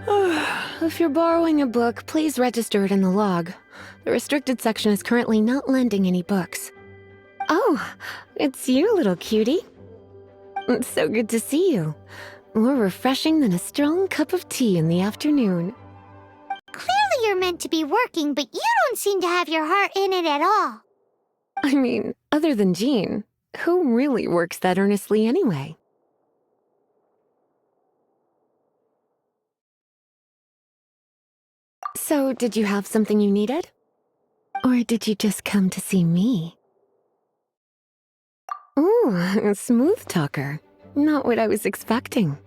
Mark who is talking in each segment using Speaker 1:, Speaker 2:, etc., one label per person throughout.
Speaker 1: If you're borrowing a book, please register it in the log. The restricted section is currently not lending any books. Oh, it's you, little cutie. It's so good to see you. More refreshing than a strong cup of tea in the afternoon.
Speaker 2: Clearly you're meant to be working, but you don't seem to have your heart in it at all.
Speaker 1: I mean, other than Jean, who really works that earnestly anyway? So, did you have something you needed? Or did you just come to see me? Ooh, a smooth talker. Not what I was expecting.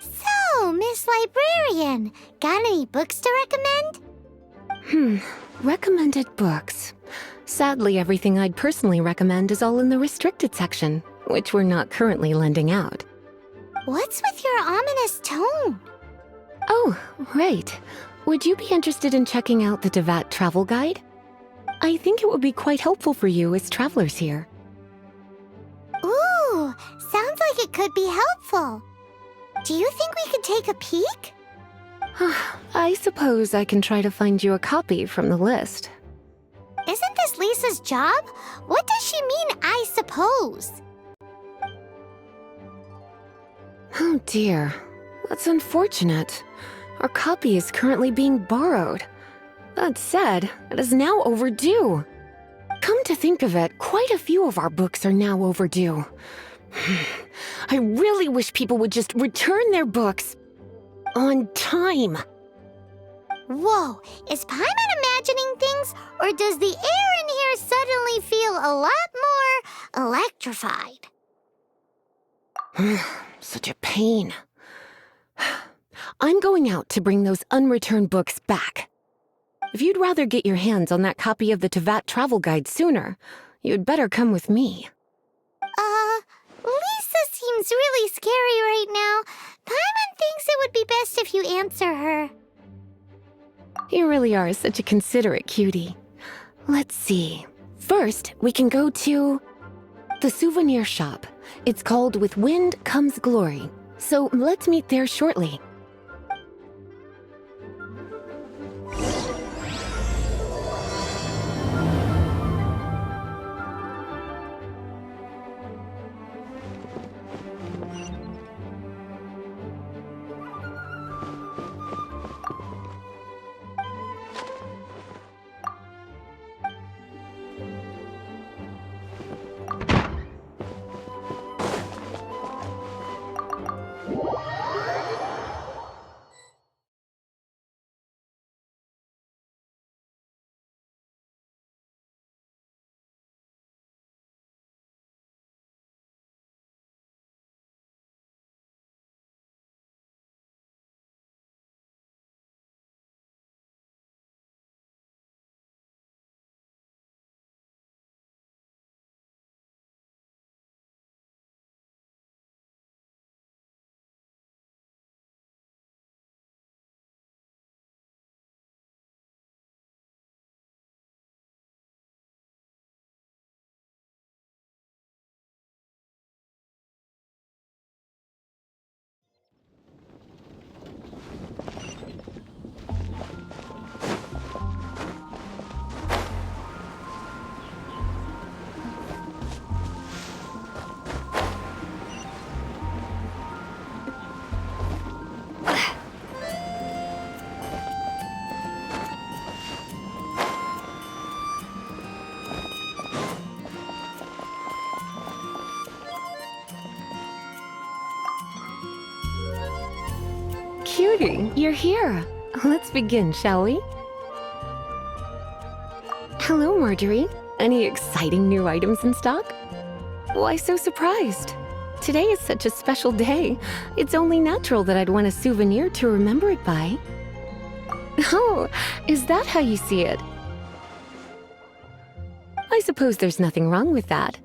Speaker 2: So, Miss Librarian, got any books to recommend?
Speaker 1: Recommended books. Sadly, everything I'd personally recommend is all in the restricted section, which we're not currently lending out.
Speaker 2: What's with your ominous tone?
Speaker 1: Oh, right. Would you be interested in checking out the Tevat travel guide? I think it would be quite helpful for you as travelers here.
Speaker 2: Ooh, sounds like it could be helpful. Do you think we could take a peek?
Speaker 1: I suppose I can try to find you a copy from the list.
Speaker 2: Isn't this Lisa's job? What does she mean, I suppose?
Speaker 1: Oh dear, that's unfortunate. Our copy is currently being borrowed. That said, it is now overdue. Come to think of it, quite a few of our books are now overdue. I really wish people would just return their books on time.
Speaker 2: Whoa, is Paimon imagining things, or does the air in here suddenly feel a lot more electrified?
Speaker 1: Such a pain. I'm going out to bring those unreturned books back. If you'd rather get your hands on that copy of the Tevat travel guide sooner, you'd better come with me.
Speaker 2: Lisa seems really scary right now. Paimon thinks it would be best if you answer her.
Speaker 1: You really are such a considerate cutie. Let's see. First, we can go to the souvenir shop. It's called With Wind Comes Glory. So let's meet there shortly. Cutie, you're here. Let's begin, shall we? Hello, Marjorie. Any exciting new items in stock? Why so surprised? Today is such a special day. It's only natural that I'd want a souvenir to remember it by. Oh, is that how you see it? I suppose there's nothing wrong with that.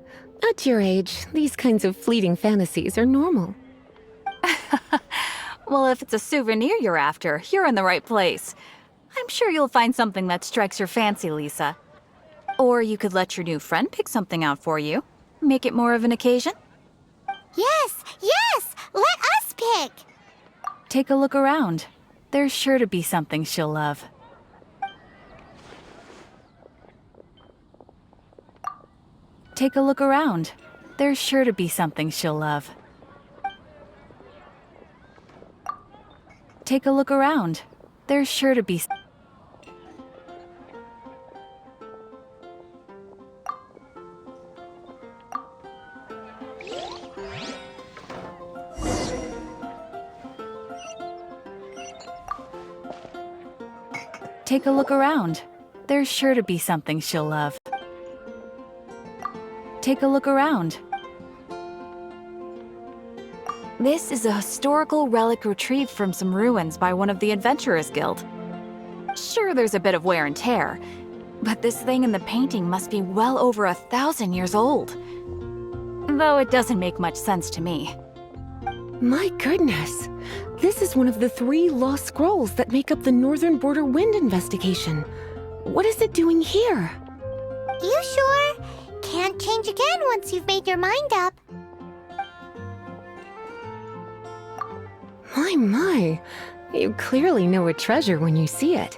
Speaker 1: At your age, these kinds of fleeting fantasies are normal.
Speaker 3: Well, if it's a souvenir you're after, you're in the right place. I'm sure you'll find something that strikes your fancy, Lisa. Or you could let your new friend pick something out for you. Make it more of an occasion.
Speaker 2: Yes, let us pick.
Speaker 3: Take a look around. There's sure to be something she'll love. Take a look around. There's sure to be something she'll love. Take a look around. There's sure to be... Take a look around. There's sure to be something she'll love. Take a look around. This is a historical relic retrieved from some ruins by one of the Adventurers Guild. Sure, there's a bit of wear and tear, but this thing in the painting must be well over 1,000 years old. Though it doesn't make much sense to me.
Speaker 1: My goodness. This is one of the 3 lost scrolls that make up the Northern Border Wind investigation. What is it doing here?
Speaker 2: You sure? Can't change again once you've made your mind up.
Speaker 1: My. You clearly know a treasure when you see it.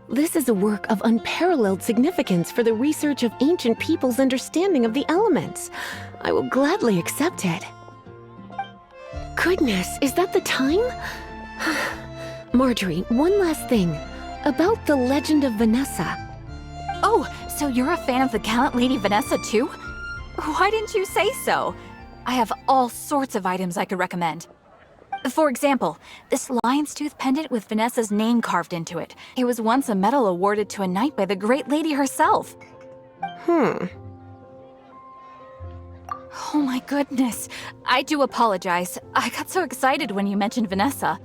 Speaker 1: This is a work of unparalleled significance for the research of ancient people's understanding of the elements. I will gladly accept it. Goodness, is that the time? Marjorie, one last thing. About the legend of Vanessa.
Speaker 3: Oh, so you're a fan of the gallant Lady Vanessa too? Why didn't you say so? I have all sorts of items I could recommend. For example, this lion's tooth pendant with Vanessa's name carved into it. It was once a medal awarded to a knight by the great lady herself. Oh my goodness. I do apologize. I got so excited when you mentioned Vanessa.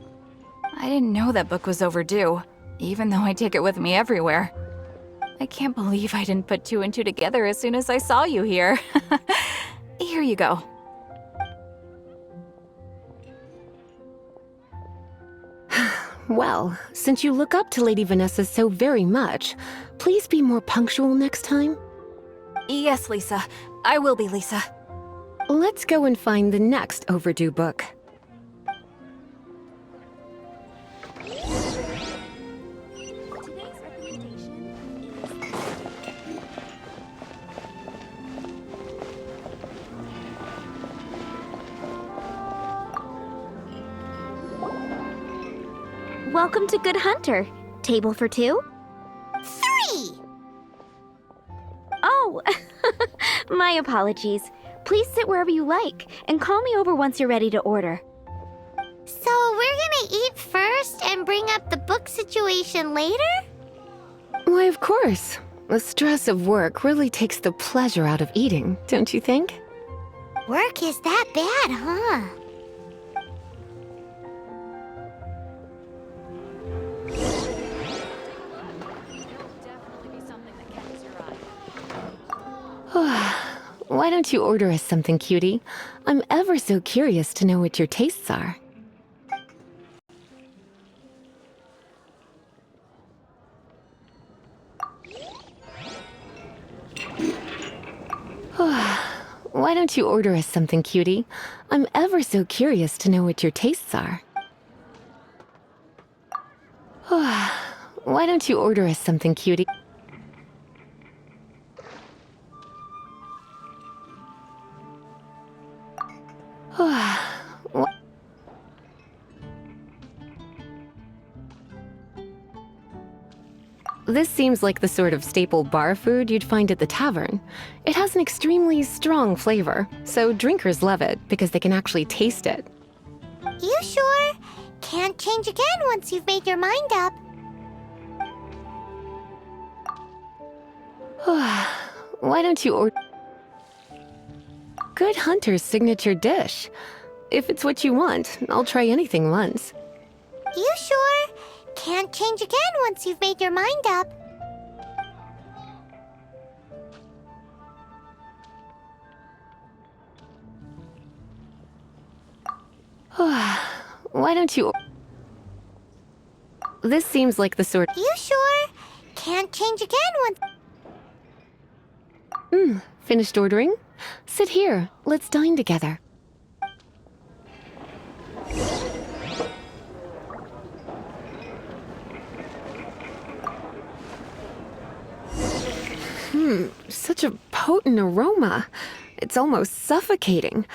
Speaker 3: I didn't know that book was overdue, even though I take it with me everywhere. I can't believe I didn't put 2 and 2 together as soon as I saw you here. Here you go.
Speaker 1: Well, since you look up to Lady Vanessa so very much, please be more punctual next time.
Speaker 3: Yes, Lisa. I will be, Lisa.
Speaker 1: Let's go and find the next overdue book.
Speaker 4: Welcome to Good Hunter. Table for 2?
Speaker 2: 3!
Speaker 4: Oh, my apologies. Please sit wherever you like, and call me over once you're ready to order.
Speaker 2: So we're gonna eat first and bring up the book situation later?
Speaker 1: Why, of course. The stress of work really takes the pleasure out of eating, don't you think?
Speaker 2: Work is that bad, huh?
Speaker 1: Why don't you order us something, cutie? I'm ever so curious to know what your tastes are. Why don't you order us something, cutie? I'm ever so curious to know what your tastes are. Why don't you order us something, cutie? This seems like the sort of staple bar food you'd find at the tavern. It has an extremely strong flavor, so drinkers love it because they can actually taste it.
Speaker 2: You sure? Can't change again once you've made your mind up.
Speaker 1: Why don't you order Good Hunter's signature dish? If it's what you want, I'll try anything once.
Speaker 2: You sure? Can't change again once you've made your mind up.
Speaker 1: Why don't you... This seems like the sort...
Speaker 2: You sure? Can't change again once...
Speaker 1: Finished ordering? Sit here. Let's dine together. such a potent aroma. It's almost suffocating.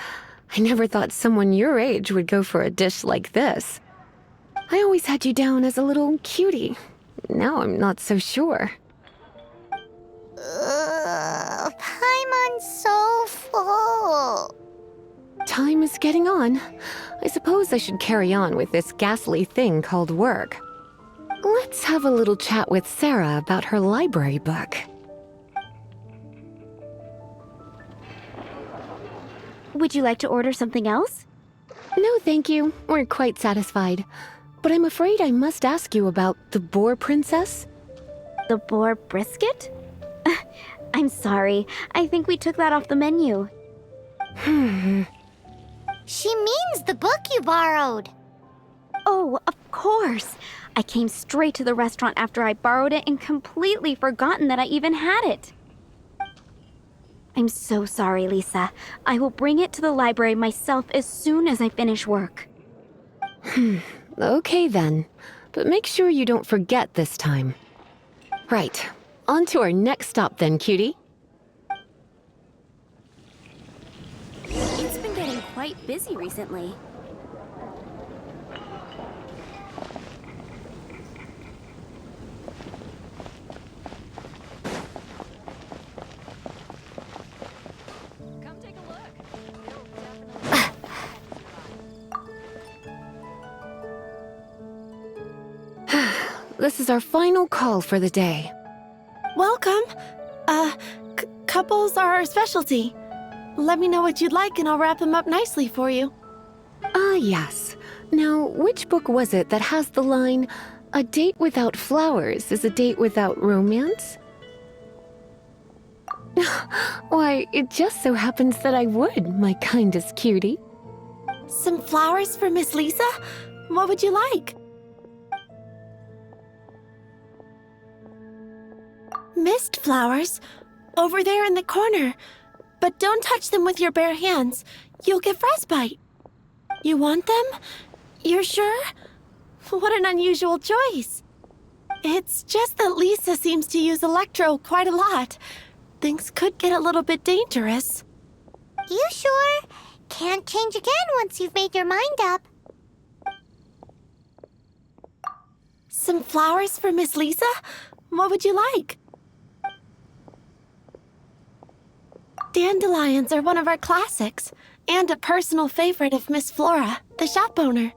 Speaker 1: I never thought someone your age would go for a dish like this. I always had you down as a little cutie. Now I'm not so sure.
Speaker 2: Paimon's so full.
Speaker 1: Time is getting on. I suppose I should carry on with this ghastly thing called work. Let's have a little chat with Sarah about her library book.
Speaker 4: Would you like to order something else?
Speaker 1: No, thank you. We're quite satisfied. But I'm afraid I must ask you about the boar princess.
Speaker 4: The boar brisket? I'm sorry. I think we took that off the menu.
Speaker 2: She means the book you borrowed.
Speaker 4: Oh, of course. I came straight to the restaurant after I borrowed it and completely forgotten that I even had it. I'm so sorry, Lisa. I will bring it to the library myself as soon as I finish work.
Speaker 1: Okay then. But make sure you don't forget this time. Right. On to our next stop then, cutie.
Speaker 4: It's been getting quite busy recently.
Speaker 3: Come take a look.
Speaker 1: This is our final call for the day.
Speaker 5: Welcome. Couples are our specialty. Let me know what you'd like and I'll wrap them up nicely for you.
Speaker 1: Yes. Now, which book was it that has the line, "A date without flowers is a date without romance"? Why, it just so happens that I would, my kindest cutie.
Speaker 5: Some flowers for Miss Lisa? What would you like? Mist flowers? Over there in the corner. But don't touch them with your bare hands. You'll get frostbite. You want them? You're sure? What an unusual choice. It's just that Lisa seems to use Electro quite a lot. Things could get a little bit dangerous.
Speaker 2: You sure? Can't change again once you've made your mind up.
Speaker 5: Some flowers for Miss Lisa? What would you like? Dandelions are one of our classics, and a personal favorite of Miss Flora, the shop owner.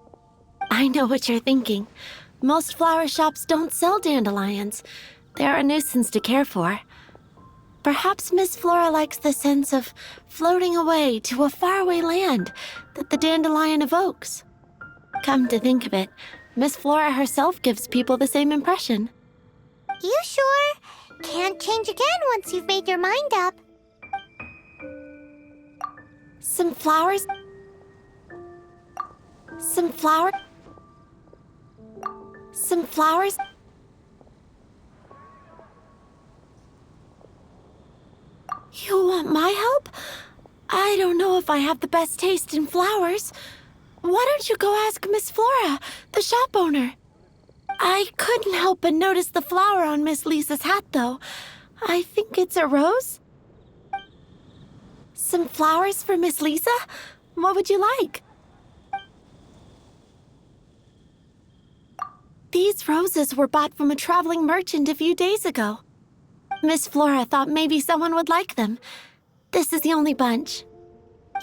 Speaker 5: I know what you're thinking. Most flower shops don't sell dandelions. They're a nuisance to care for. Perhaps Miss Flora likes the sense of floating away to a faraway land that the dandelion evokes. Come to think of it, Miss Flora herself gives people the same impression.
Speaker 2: You sure? Can't change again once you've made your mind up.
Speaker 5: Some flowers? Some flower? Some flowers? You want my help? I don't know if I have the best taste in flowers. Why don't you go ask Miss Flora, the shop owner? I couldn't help but notice the flower on Miss Lisa's hat, though. I think it's a rose. Some flowers for Miss Lisa? What would you like? These roses were bought from a traveling merchant a few days ago. Miss Flora thought maybe someone would like them. This is the only bunch.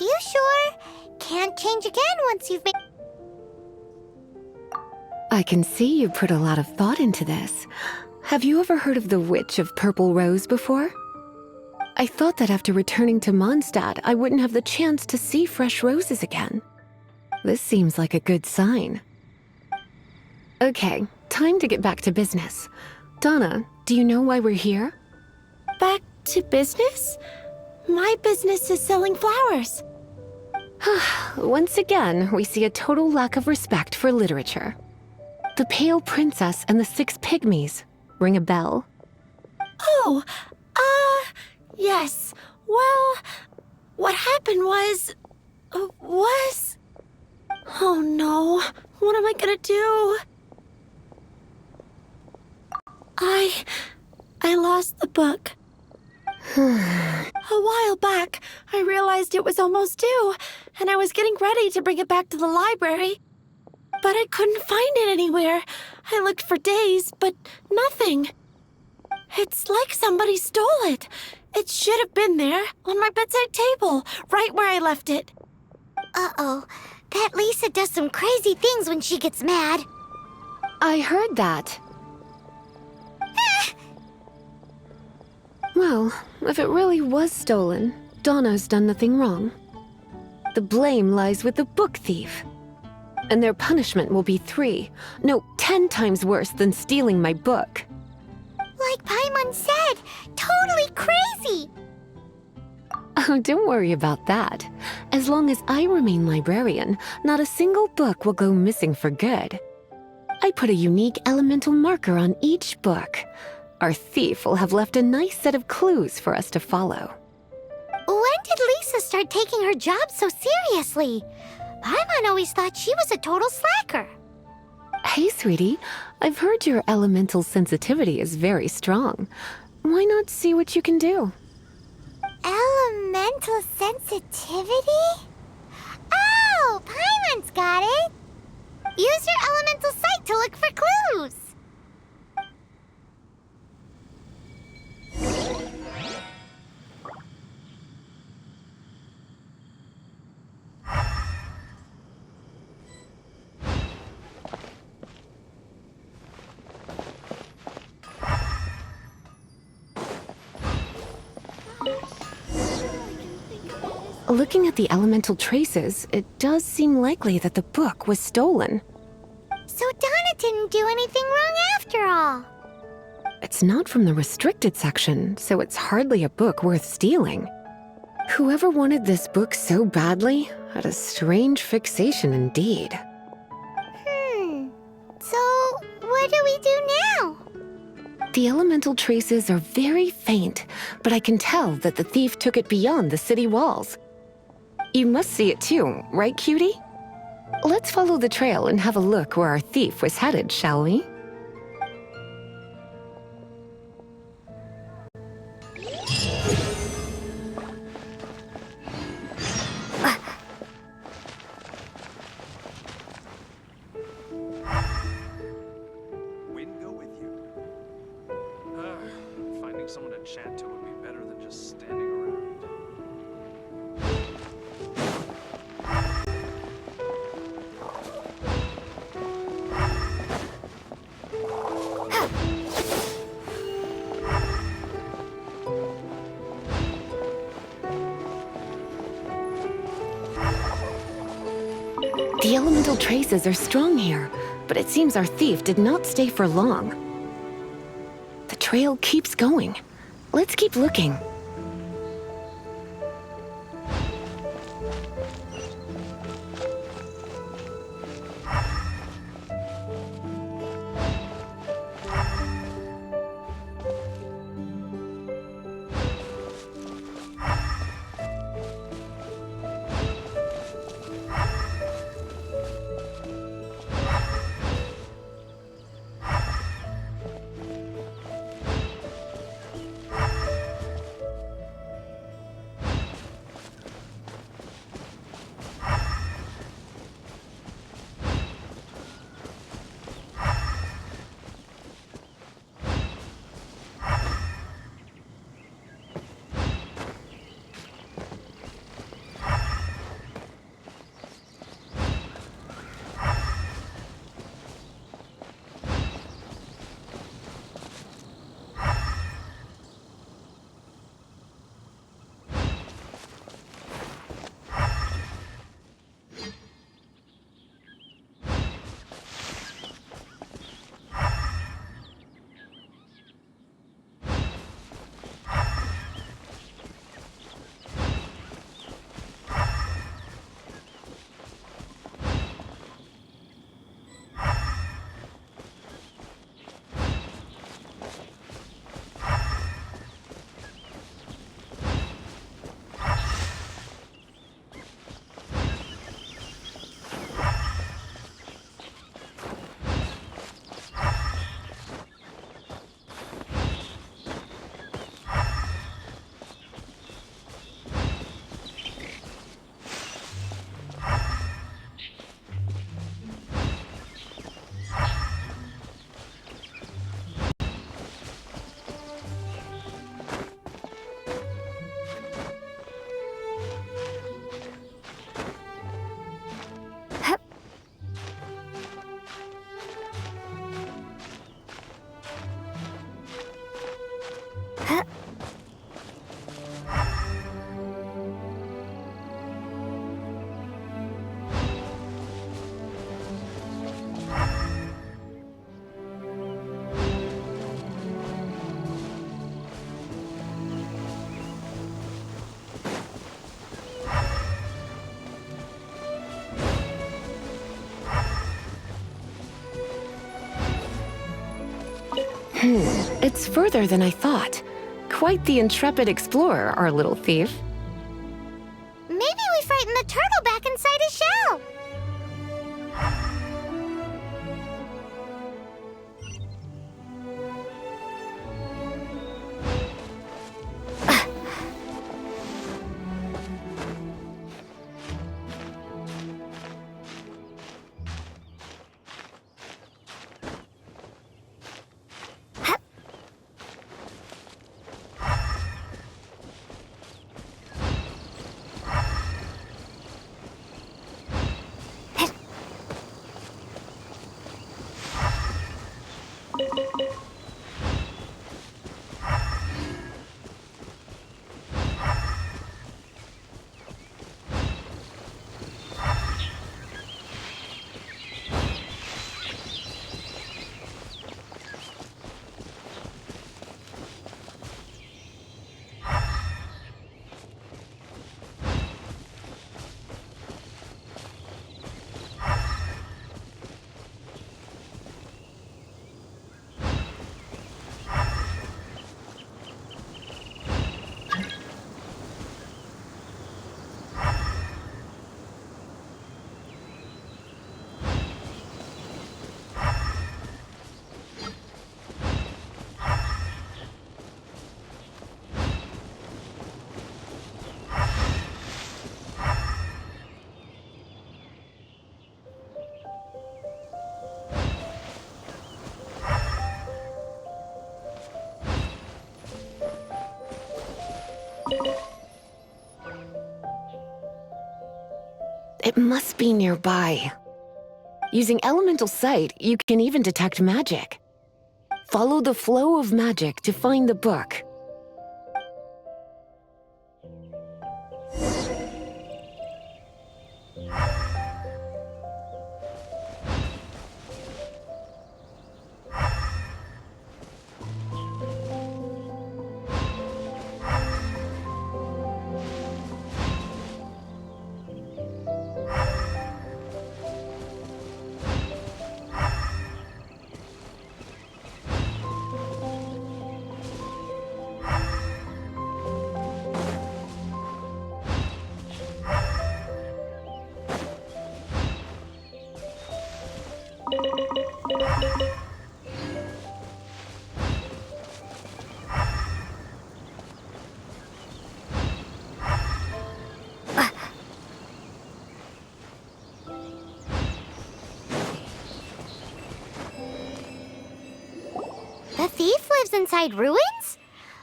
Speaker 2: You sure? Can't change again once you've made...
Speaker 1: I can see you put a lot of thought into this. Have you ever heard of the Witch of Purple Rose before? I thought that after returning to Mondstadt, I wouldn't have the chance to see fresh roses again. This seems like a good sign. Okay, time to get back to business. Donna, do you know why we're here?
Speaker 5: Back to business? My business is selling flowers.
Speaker 1: Once again, we see a total lack of respect for literature. The Pale Princess and the Six Pygmies. Ring a bell?
Speaker 5: Oh, yes. Well, what happened was... Oh no, what am I gonna do? I lost the book. A while back, I realized it was almost due, and I was getting ready to bring it back to the library. But I couldn't find it anywhere. I looked for days, but nothing. It's like somebody stole it. It should have been there, on my bedside table, right where I left it.
Speaker 2: Uh-oh. That Lisa does some crazy things when she gets mad.
Speaker 1: I heard that. Well, if it really was stolen, Donna's done nothing wrong. The blame lies with the book thief. And their punishment will be 10 times worse than stealing my book.
Speaker 2: Like Paimon said, totally crazy.
Speaker 1: Oh, don't worry about that. As long as I remain librarian, not a single book will go missing for good. I put a unique elemental marker on each book. Our thief will have left a nice set of clues for us to follow.
Speaker 2: When did Lisa start taking her job so seriously? Paimon always thought she was a total slacker.
Speaker 1: Hey, sweetie, I've heard your elemental sensitivity is very strong. Why not see what you can do?
Speaker 2: Elemental sensitivity? Oh, Paimon's got it. Use your elemental sight to look for clues.
Speaker 1: Looking at the elemental traces, it does seem likely that the book was stolen.
Speaker 2: So Donna didn't do anything wrong after all.
Speaker 1: It's not from the restricted section, so it's hardly a book worth stealing. Whoever wanted this book so badly had a strange fixation indeed.
Speaker 2: So what do we do now?
Speaker 1: The elemental traces are very faint, but I can tell that the thief took it beyond the city walls. You must see it too, right, cutie? Let's follow the trail and have a look where our thief was headed, shall we?
Speaker 6: Wind go with you. Finding someone to chat to would be better than just standing around.
Speaker 1: The elemental traces are strong here, but it seems our thief did not stay for long. The trail keeps going. Let's keep looking. It's further than I thought. Quite the intrepid explorer, our little thief.
Speaker 2: Maybe we frightened the turtle back inside his shell.
Speaker 1: It must be nearby. Using elemental sight, you can even detect magic. Follow the flow of magic to find the book.
Speaker 2: The thief lives inside ruins?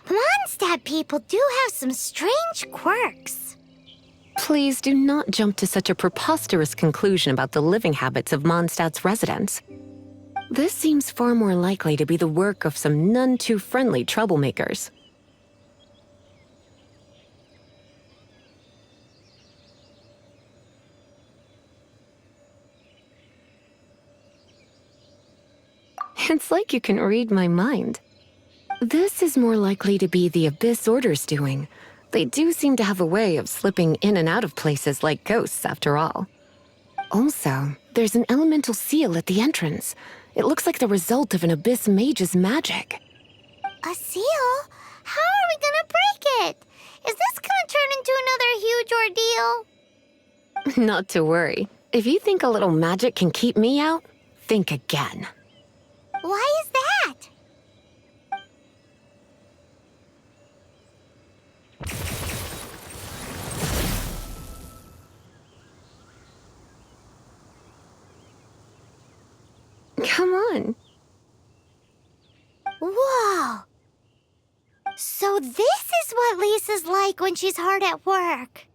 Speaker 2: Mondstadt people do have some strange quirks.
Speaker 1: Please do not jump to such a preposterous conclusion about the living habits of Mondstadt's residents. This seems far more likely to be the work of some none too friendly troublemakers. It's like you can read my mind. This is more likely to be the Abyss Order's doing. They do seem to have a way of slipping in and out of places like ghosts, after all. Also, there's an elemental seal at the entrance. It looks like the result of an Abyss mage's magic.
Speaker 2: A seal? How are we gonna break it? Is this gonna turn into another huge ordeal?
Speaker 1: Not to worry. If you think a little magic can keep me out, think again.
Speaker 2: Why is that?
Speaker 1: Come on.
Speaker 2: Whoa! So this is what Lisa's like when she's hard at work.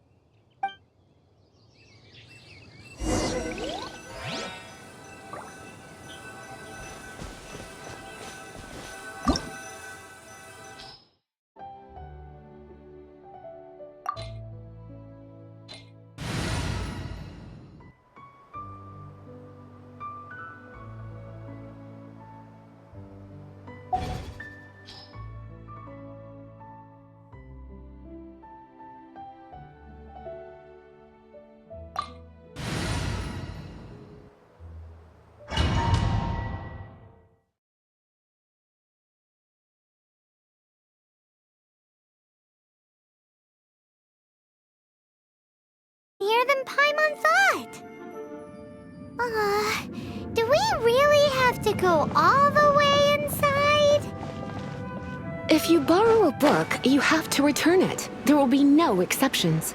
Speaker 2: here than Paimon thought. Do we really have to go all the way inside?
Speaker 1: If you borrow a book, you have to return it. There will be no exceptions.